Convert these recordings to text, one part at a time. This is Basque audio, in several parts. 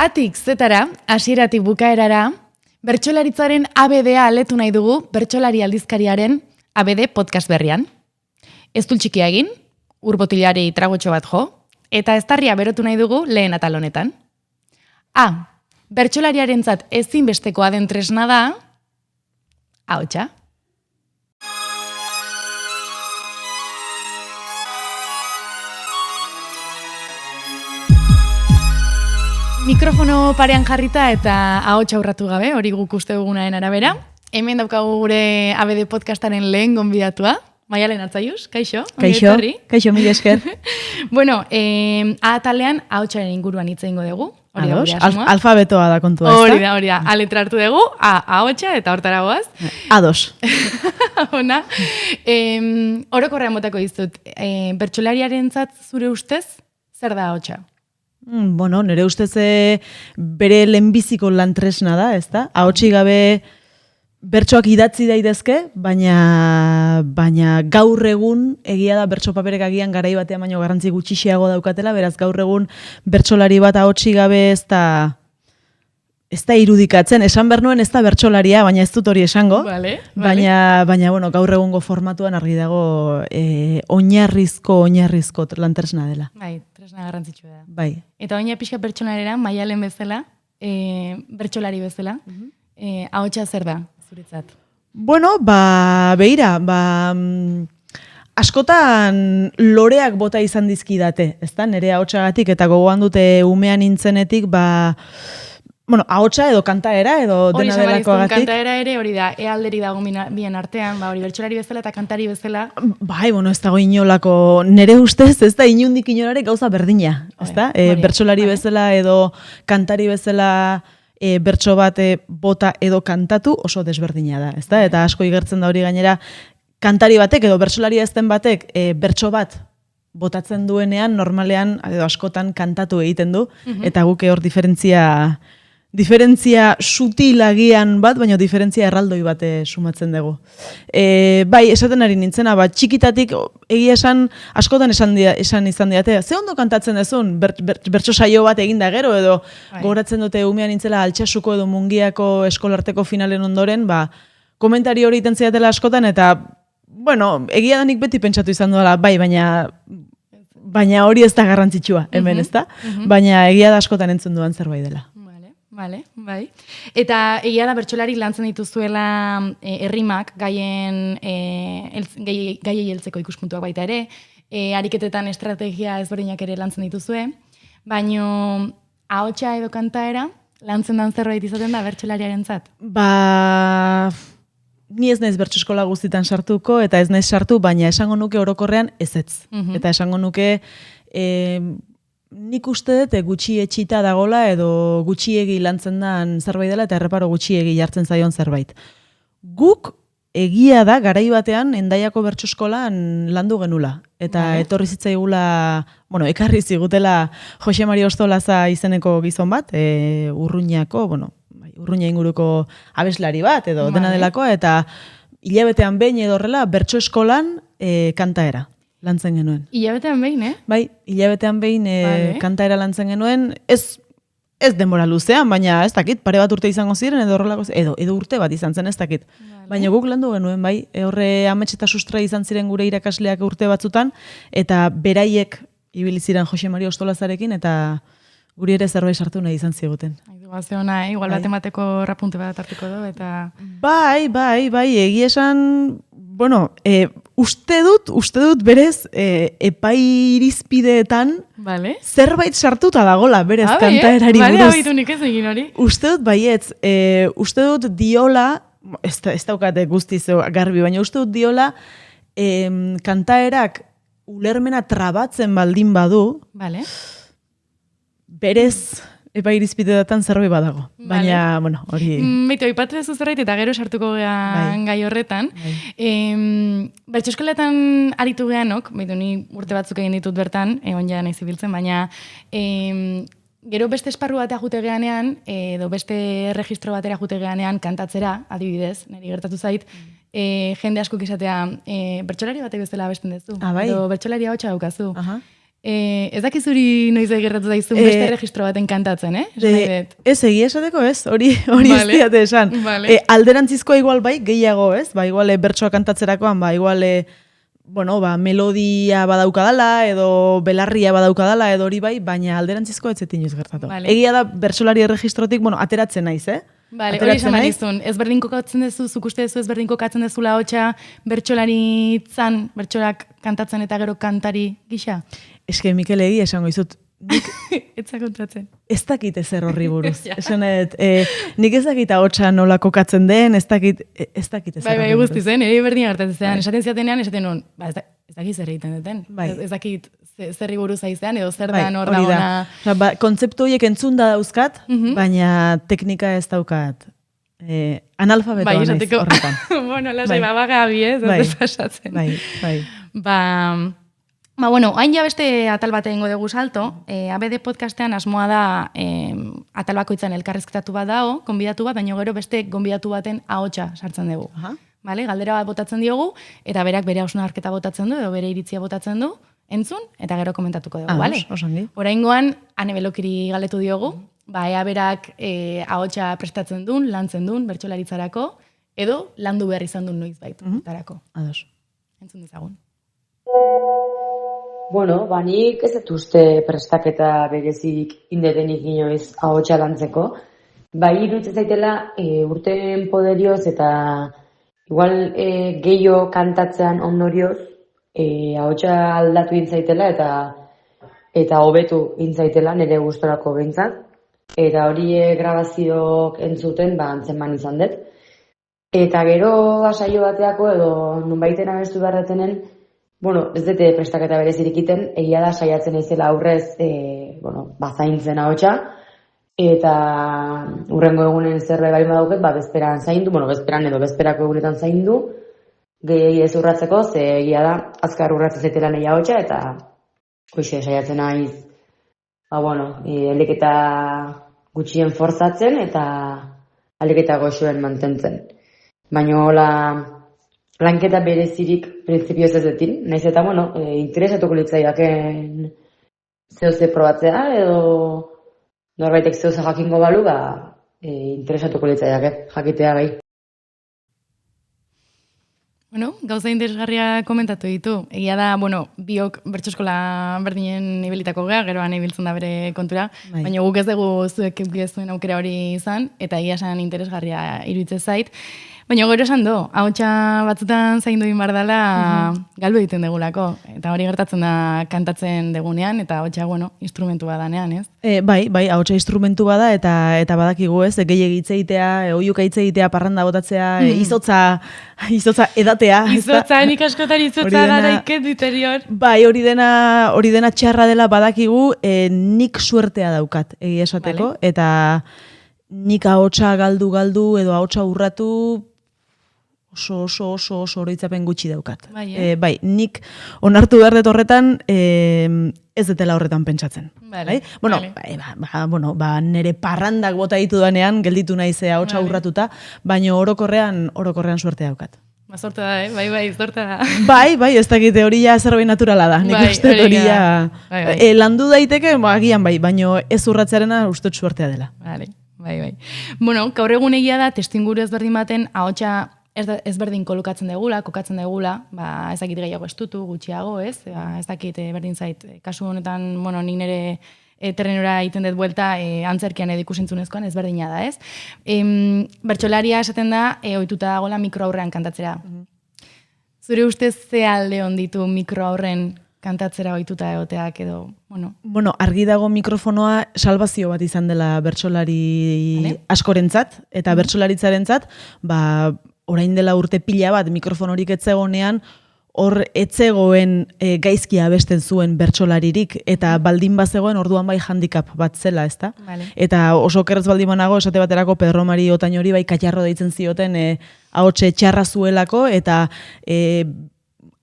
Atik zetara, hasieratik bukaerara, bertsolaritzaren ABD-a aletu nahi dugu bertsolari aldizkariaren ABD podcast berrian. Ez dut txikia egin, urbotilari tragotxo bat jo, eta eztarria berotu nahi dugu lehen atal honetan. Bertsolariarentzat ezinbestekoa den tresna da, ahotsa. Mikrofono parean jarrita eta ahotsa aurratu gabe, hori guk uste dugunaren arabera. Hemen daukagu gure ABD podcastaren lehen gonbidatua, Maialen Atzaiuz, kaixo? Kaixo, mila esker. Bueno, atalean ahotsaren inguruan hitz egingo dugu. Ados, alfabetoa da kontua, ezta? Hori da, aletra hartu dugu, ahotsa eta hortara goaz. Ados. Ona, orokorrean botako dizut, bertsolariarentzat zure ustez, zer da ahotsa? Bueno, nire ustez bere lehenbiziko lantresna da, ezta? Ahotsi gabe bertsoak idatzi daitezke, baina gaur egun egia da bertso paperek agian garai batean baino garrantzi gutxiago daukatela, beraz gaur egun bertsolari bat ahotsi gabe ez da irudikatzen. Esan behar nuen ez da bertsolaria, baina ez dut hori esango. Vale. Baina bueno, gaur egungo formatuan argi dago oinarrizko lantresna dela. Bai, tresna garrantzitsua da. Bai. Eta oina pixka pertsonaera, Maialen bezala, bertsolari bezala, ahotsa zer da, zuretzat? Bueno, beira, askotan loreak bota izan dizkidate, ezta? Nire ahotsagatik eta gogoan dute umean nintzenetik, ahotsa edo kantaera edo dena delakoagatik. Kantaera ere hori da, alderi dago bien artean, hori bertsolari bezala eta kantari bezala. Bai, ez dago inolako, nire ustez ez da inundik inolare gauza berdina, ezta? Bertsolari bezala edo kantari bezala bertso bat bota edo kantatu oso desberdina da, ezta? Eta asko igertzen da hori gainera, kantari batek edo bertsolari ez den batek bertso bat botatzen duenean, normalean edo askotan kantatu egiten du, eta guk hor diferentzia sutilagian bat, baina diferentzia erraldoi bat sumatzen dugu. Bai, esaten ari nintzena, txikitatik egia esan, askotan esan izan diate, ze ondo kantatzen dezun, bertso saio bat eginda gero, edo gogoratzen dute umean nintzela Altsasuko edo Mungiako eskolarteko finalen ondoren, komentari hori iten zidatela askotan, eta, bueno, egia da nik beti pentsatu izan duela, bai, baina hori ez da garrantzitsua, hemen, ez da? Baina egia da askotan entzun duan zerbait dela. Vale, bai. Eta egia da bertsolari lantzen dituzuela errimak, gaiei heltzeko ikuspuntuak baita ere, ariketetan estrategia ezberdinak ere lantzen dituzue, baino ahotsa edo kantaera lantzen dan zerbait izaten da bertsolariarentzat? Ni ez naiz bertso eskola guztitan sartuko, eta ez naiz sartu, baina esango nuke orokorrean ezetz. Eta esango nuke nik uste dut gutxi etxita dagola edo gutxiegi lantzen dan zerbait dela eta erreparo gutxiegi jartzen zaion zerbait. Guk egia da garai batean Hendaiako bertso eskolan landu genula. Eta etorri zitzaigula, ekarri zigutela Jose Mari Ostolaza izeneko gizon bat, Urruñako, Urruña inguruko abeslari bat edo dena delako, eta hilabetean behin edo horrela bertso eskolan kantaera lantzen genuen. Hilabetean behin, Bai, hilabetean behin kantaera lantzen genuen, ez denbora luzean, baina ez dakit, pare bat urte izango ziren, edo urte bat izan zen, ez dakit. Baina guk landu genuen, bai, horre amets eta sustra izan ziren gure irakasleak urte batzutan, eta beraiek ibili ziren Jose Mari Ostolazarekin, eta guri ere zerbait sartu nahi izan ziguten. Igual bat emateko rapunte bat hartuko du, eta... Bai, egia esan, uste dut berez epai irizpideetan zerbait sartuta dagola berez kantaerari buruz. Habitu nik ez egin hori. Uste dut baietz, uste dut diola, ez daukate guztiz garbi, baina uste dut diola kantaerak ulermena trabatzen baldin badu, berez epai irizpideetan zerbait badago. Baina, hori... Beitu, ipatu dezu zerbait eta gero sartuko gehan gai horretan. Bertso eskoletan aritu gehanok, beitu, ni urte batzuk egin ditut bertan, egon ja nahi zibiltzen, baina gero beste esparru batea jute gehanean, edo beste registro batera jute gehanean kantatzera, adibidez, niri gertatu zait, jende asko izatea bertsolari batek bezala abesten duzu. Bai. Edo bertsolari ahotsa daukazu. Ez dakizuri noiz gertatu zaizun beste registro baten kantatzen, Ez, egia esateko ez, hori ez diate esan. Vale. Alderantzizkoa igual bai, gehiago ez, ba, igual bertsoa kantatzerakoan, ba, igual melodia badaukadala, edo belarria badaukadala, edo hori bai, baina alderantzizkoa ez zetin ez gertatu. Vale. Egia da bertsolari erregistrotik, ateratzen naiz, Vale, hori esan manizun, ezberdin kokatzen dezu, zuk uste dezu ezberdin kokatzen dezula hotxa bertsolaritzan, bertsolak kantatzen eta gero kantari gisa? Eske, Mikel, egia esango izut, Etza kontatzen. Ez dakit ezer horri buruz. Esanet, nik ez dakit ahotsa nola kokatzen den, ez dakit ezer horri buruz. Guzti zen, ere berdin hartatzen, esaten ziatenean, esaten nun, ez dakit zer egiten duten. Ez dakit zerri buruz aizean, edo zer da hor da ona. Kontzeptu horiek entzunda dauzkat, baina teknika ez daukat. Analfabetoa naiz horretan. Bueno, lasai, babagabi ez pasatzen. Bueno, hain ja beste atal bat egingo dugu salto, ABD podcastean asmoa da atal bakoitzan elkarrezketatu bat dago, gonbidatu bat, baina gero beste gonbidatu baten ahotsa sartzen dugu. Vale? Galdera bat botatzen diogu, eta berak bere hausnarketa botatzen du, edo bere iritzia botatzen du, entzun, eta gero komentatuko dugu, vale? Oraingoan, Ane Belokiri galdetu diogu, ea berak ahotsa prestatzen duen, lantzen duen, bertsolaritzarako, edo landu behar izan duen noizbait. Ados. Entzun dizagun. Bueno, nik ez dut uste prestaketa berezik indetenik inoiz ahotsa lantzeko. Iruditzen zaitela urteen poderioz eta igual gehiago kantatzean ondorioz ahotsa aldatu intzaitela eta hobetu intzaitela nire gustorako behintzat. Eta hori grabazioak entzuten antzeman izan dut. Eta gero saio bateako edo nunbaiten abestu beharretenen, ez dute prestaketa berezirik iten, egia da saiatzen izela aurrez zaintzen ahotsa, eta urrengo egunen zerre bai badauket, bezperan zaindu, bezperan edo bezperako egunetan zaindu, gehi ez urratzeko, ze egia da, azkar urratzen zaitela nahi ahotsa, eta hoxe saiatzen naiz, eliketa gutxien forzatzen, eta aliketa goxoen mantentzen. Baina hola, lanketa berezirik printzipioz ez detin, nahiz eta, interesatuko litzaidaken zehose probatzea, edo norbaitek zehose jakingo balu, interesatuko litzaidake, jakitea gai. Gauza interesgarria komentatu ditu. Egia da, biok bertsoskola berdinen ibelitako gea, geroan ibiltzen da bere kontura, baina guk ez dugu zuek zuen aukera hori izan, eta egia esan interesgarria iruditzen zait. Baina gero esan do, ahotsa batzutan zaindu behar dela galdu egiten degulako. Eta hori gertatzen da kantatzen degunean, eta ahotsa, instrumentu badanean, ez? Bai, ahotsa instrumentu bada, eta badakigu ez, gehiegi hitzegitea, oiuka hitzegitea, parranda botatzea, izotza edatea. Izotza, nik askotan izotza garaiket interior. Bai, hori dena txarra dela badakigu, nik suertea daukat, egia esateko, eta nik ahotsa galdu edo ahotsa urratu, oso oroitzapen gutxi daukat. Bai, nik onartu behar dut horretan ez detela horretan pentsatzen. Nire parrandak bota ditu danean, gelditu naizea ahotsa urratuta, baina orokorrean suerte daukat. Zorte da, bai, zorte da. Bai, ez dakite hori ja zerbait naturala da. Nik uste hori ja landu daiteke, agian bai, baina ez urratzearena uste suertea dela. Bai. Gaur egun egia da, testinguru ezberdin baten ahotsa ezberdin kokatzen degula, ez dakit gehiago estutu, gutxiago, ez? Ez dakit berdin zait. Kasu honetan, nik nire terrenora egiten dut buelta, antzerkian edo ikusentzunezkoan ezberdina da, ez? Bertsolaria esaten da, ohituta dagoela mikro aurrean kantatzera. Zure ustez ze alde onditu mikro aurren kantatzera ohituta egoteak edo, argi dago mikrofonoa salbazio bat izan dela bertsolari askorentzat, eta bertsolaritzarentzat, orain dela urte pila bat mikrofonorik etzegonean, hor etzegoen gaizkia abesten zuen bertsolaririk, eta baldin bazegoen orduan bai handicap bat zela, ezta? Eta oso kerrez baldin banago, esate baterako Pedro Mari Otañori bai katxarro deitzen zioten ahotse txarra zuelako, eta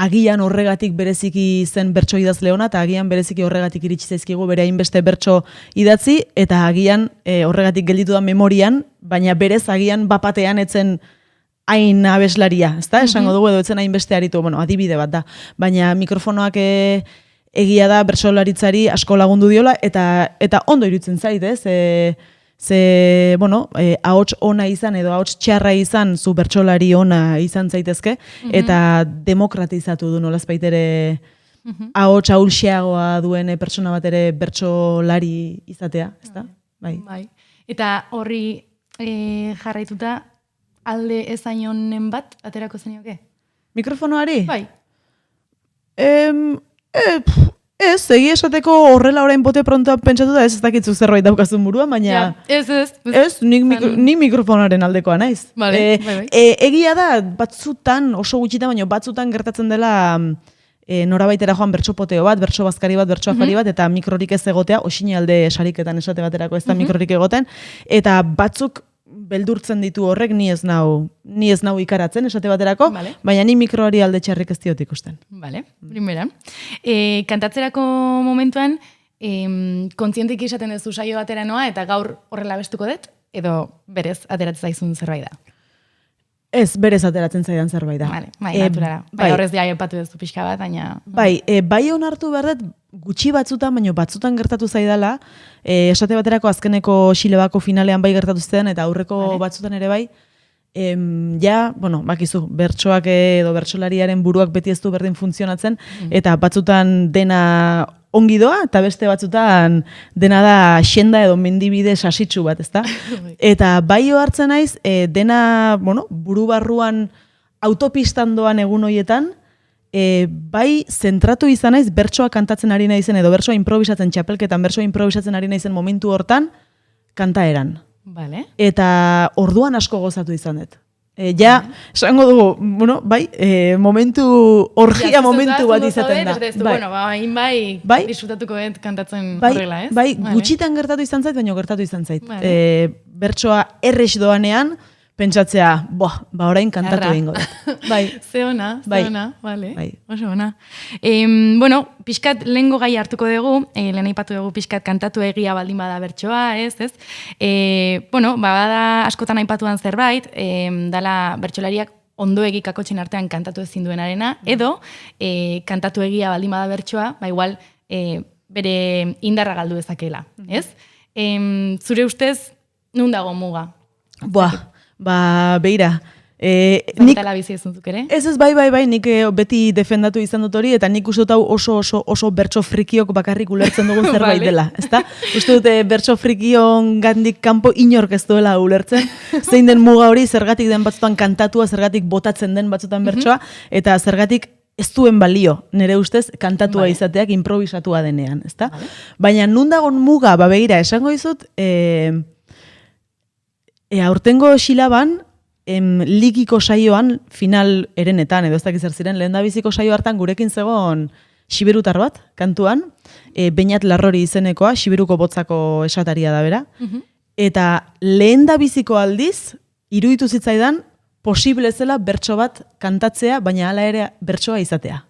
agian horregatik bereziki zen bertso idazle ona, eta agian bereziki horregatik iritsi zaizkigu bere hainbeste bertso idatzi, eta agian horregatik gelditu da memorian, baina berez agian bapatean etzen hain abeslaria, ezta? Esango dugu edo etzen hainbeste aritu, adibide bat da. Baina mikrofonoak egia da bertsolaritzari asko lagundu diola, eta ondo iruditzen zait, ez? Ahots ona izan edo ahots txarra izan, zu bertsolari ona izan zaitezke, eta demokratizatu du nolazbait ere ahots ahulxeagoa duen pertsona bat ere bertsolari izatea, ezta? Bai. Eta horri jarraituta alde ezain honen bat aterako zenioke? Mikrofonoari? Bai. Ez, egia esateko horrela orain bote pronto pentsatu da ez dakitzu zerbait daukazun buruan, baina... Ez, nik mikrofonaren aldekoa naiz. Bai. Egia da, batzutan, oso gutxitan, baina batzutan gertatzen dela norabaitera joan bertso poteo bat, bertso bazkari bat, bertso afari bat, eta mikrorik ez egotea, osine alde sariketan esate baterako ez da mikrorik egoten, eta batzuk beldurtzen ditu horrek ni ez nau ikaratzen esate baterako, baina ni mikroari alde txarrik ez diot ikusten. Vale, primera. Kantatzerako momentuan, kontzientik izaten duzu saio batera noa, eta gaur horrela bestuko dut, edo berez ateratzen zaizun zerbait da? Ez, berez ateratzen zaidan zerbait da. Bai, naturala. Bai, horrez dia epatu duzu pixka bat, baina... Bai onartu behar dut, gutxi batzutan, baina batzutan gertatu zaidala, esate baterako azkeneko Xilebako finalean bai gertatu zidan, eta aurreko batzutan ere bai, bakizu, bertsoak edo bertsolariaren buruak beti ez du berdin funtzionatzen, eta batzutan dena ongi doa, eta beste batzutan dena da xenda edo mendibide sasitsu bat, ezta? Eta bai hartzen naiz, dena, buru barruan autopistan doan egun hoietan, bai zentratu izan naiz bertsoa kantatzen ari naizen edo bertsoa improvisatzen txapelketan, bertsoa improvisatzen ari naizen momentu hortan kantaeran. Vale. Eta orduan asko gozatu izan dut. Esango dugu, momentu, orgia momentu bat izaten da. Bai, disfrutatuko dut kantatzen horrela, ez? Bai, gutxitan gertatu izan zait, baina gertatu izan zait. Bertsoa errex doanean, pentsatzea, orain kantatu egingo dut. Bai. Ze ona, vale. Oso ona. Pixkat lehengo gai hartuko dugu, lehen aipatu dugu pixkat kantatu egia baldin bada bertsoa, ez? Bada askotan aipatuan zerbait, dala bertsolariak ondoegi kakotxen artean kantatu ezin duenarena, edo kantatu egia baldin bada bertsoa, igual bere indarra galdu dezakela, ez? Zure ustez, nun dago muga? Beira. Zagitala bizi ezuntzuk ere? Ez, bai, nik beti defendatu izan dut hori, eta nik uste dut oso bertso frikiok bakarrik ulertzen dugun zerbait dela, ezta? Uste dute bertso frikion gandik kanpo inork ez duela ulertzen, zein den muga hori, zergatik den batzutan kantatua, zergatik botatzen den batzutan bertsoa, eta zergatik ez duen balio, nire ustez, kantatua izateak improvisatua denean, ezta? Baina nun dagon muga, begira, esango dizut, aurtengo Xilaban, ligiko saioan, final erenetan, edo ez dakiz ziren, lehendabiziko saio hartan gurekin zegoen Xiberutar bat, kantuan, Beñat Larrori izenekoa, Xiberuko botzako esataria da bera, eta lehendabiziko aldiz, iruditu zitzaidan, posible zela bertso bat kantatzea, baina hala ere bertsoa izatea.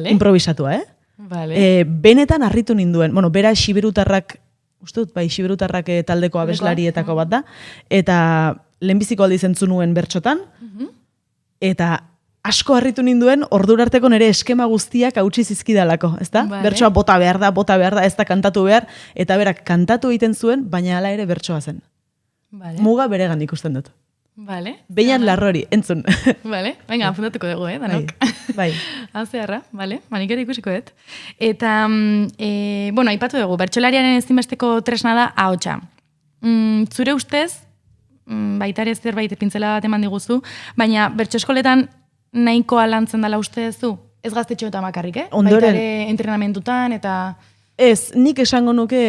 Improvisatua, benetan harritu ninduen, bera Xiberutarrak, uste dut, Xiberutarrak taldeko abeslarietako bat da, eta lehenbiziko aldiz entzun nuen bertxotan, eta asko harritu ninduen, ordurarteko nire eskema guztiak hautsi zizkidalako, ezta? Bertsoa bota behar da, ez da kantatu behar, eta berak kantatu egiten zuen, baina hala ere bertsoa zen. Muga beregan ikusten dut. Beñat Larrori, entzun. Venga, apuntatuko dugu, danok. Bai. Hazearra, manik ere ikusiko dut. Eta, aipatu dugu, bertsolariaren ezinbesteko tresna da ahotsa. Zure ustez, baita ere zerbait pintzela bat eman diguzu, baina bertso eskoletan nahikoa lantzen dela uste duzu? Ez gaztetxoetan bakarrik, baita ere entrenamentutan eta... Ez, nik esango nuke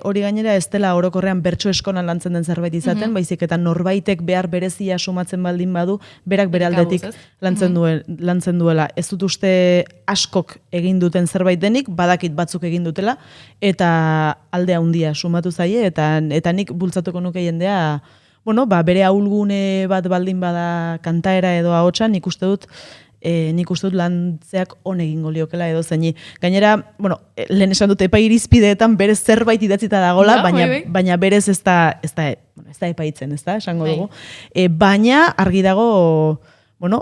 hori gainera ez dela orokorrean bertso eskolan lantzen den zerbait izaten, baizik eta norbaitek behar berezia sumatzen baldin badu, berak bere aldetik lantzen duela. Ez dut uste askok egin duten zerbait denik, badakit batzuk egin dutela, eta alde handia sumatu zaie, eta nik bultzatuko nuke jendea, bere ahulgune bat baldin bada kantaera edo ahotsa, nik uste dut lantzeak on egingo liokela edo zeini. Gainera, lehen esan dute epai irizpideetan berez zerbait idatzita dagola, baina berez ez da epaitzen, ez da, esango dugu. Baina argi dago,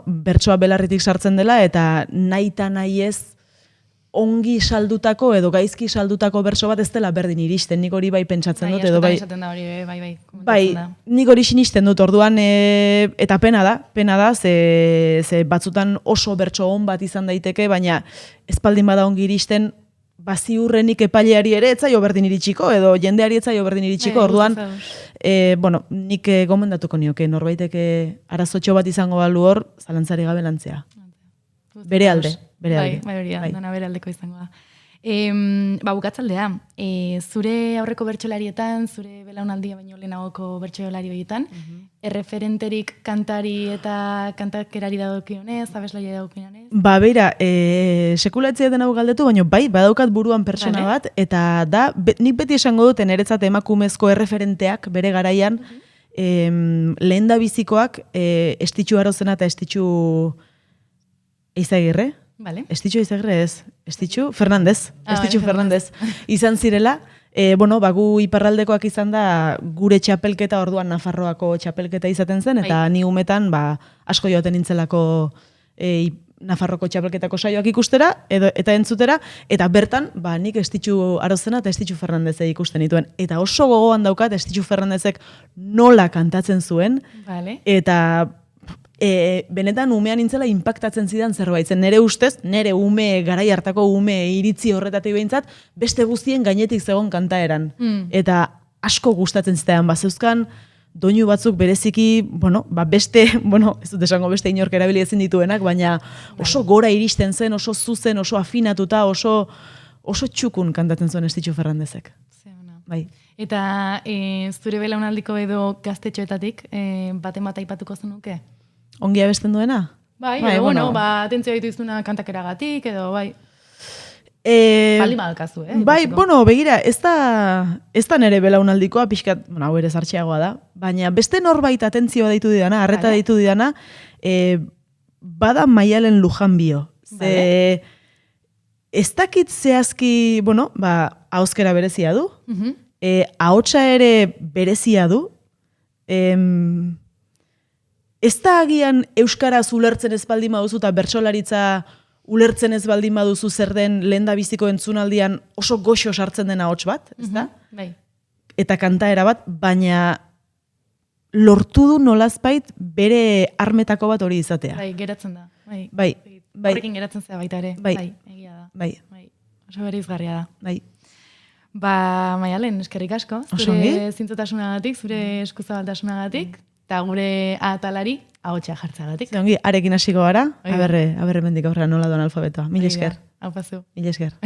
bertsoa belarritik sartzen dela, eta nahi eta nahi ez ongi saldutako edo gaizki saldutako berso bat ez dela berdin iristen, nik hori bai pentsatzen dut, edo bai. Esaten da hori, bai. Bai, nik hori sinisten dut, orduan, eta pena da, ze batzutan oso bertso on bat izan daiteke, baina espaldin bada ongi iristen, ziurrenik epaileari ere etzaio berdin iritsiko, edo jendeari etzaio berdin iritsiko, orduan, nik gomendatuko nioke, norbaitek arazotxo bat izango balu hor, zalantzari gabe lantzea. Bere alde. Bai, dana bere aldeko izango da. Bukatzaldea, zure aurreko bertsolarietan, zure belaunaldia baino lehenagoko bertsolari horietan, erreferenterik kantari eta kantakerari dagokionez, abeslaia dagokionez? Beira, sekulatzea den hau galdetu, baina bai, badaukat buruan pertsona bat, eta da, nik beti esango duten eretzat emakumezko erreferenteak bere garaian, lehen da bizikoak, Estitxu Arozena eta Estitxu Eizagirre? Vale. Estitxu Eizagirre ez, Estitxu Fernandez. Estitxu Fernandez. Izan zirela, gu iparraldekoak izan da gure txapelketa, orduan Nafarroako txapelketa izaten zen, eta ni umetan asko joaten nintzelako Nafarroko txapelketako saioak ikustera, eta entzutera, eta bertan, nik Estitxu Arozena eta Estitxu Fernandez ikusten dituen. Eta oso gogoan daukat Estitxu Fernandezek nola kantatzen zuen, eta benetan umean nintzela impactatzen zidan zerbait. Nere ustez, nere garai hartako ume iritzi horretatik behintzat, beste guztien gainetik zegoen kantaeran. Eta asko gustatzen zidan, zeuzkan doinu batzuk bereziki, beste, ez dut esango beste inork erabili ezin dituenak, baina oso gora iristen zen, oso zuzen, oso afinatuta, oso txukun kantatzen zuen Estitxu Fernandezek. Bai. Eta zure belaunaldiko edo gaztetxoetatik, baten bat aipatuko zenuke? Ongi abesten duena? Bai, atentzio ditu izuna kantakeragatik, edo bai. Bali malkazu, Bai, begira, ez da nere belaunaldikoa, pixkat, hau ere zartxeagoa da, baina beste norbait atentzioa deitu didana, arreta deitu didana, bada Maialen Lujanbio. Ez dakit zehazki, ahozkera berezia du, ahotsa ere berezia du, ez da agian euskaraz ulertzen ez baldin baduzu eta bertsolaritza ulertzen ez baldin baduzu zer den lehen da biziko entzunaldian oso goxo sartzen den ahots bat, ez da? Bai. Eta kantaera bat, baina lortu du nolazbait bere armetako bat hori izatea. Bai, geratzen da. Bai. Horrekin geratzen zea baita ere. Bai. Egia da. Bai. Oso bereizgarria da. Bai. Maialen, eskerrik asko. Zure zintzotasunagatik, zure eskuzabaltasunagatik. Eta gure atalari ahotsa jartzagatik. Ongi, arekin hasiko gara, aberre mendik aurrera nola doan alfabetoa. Mil esker. Hau pasu. Mil esker.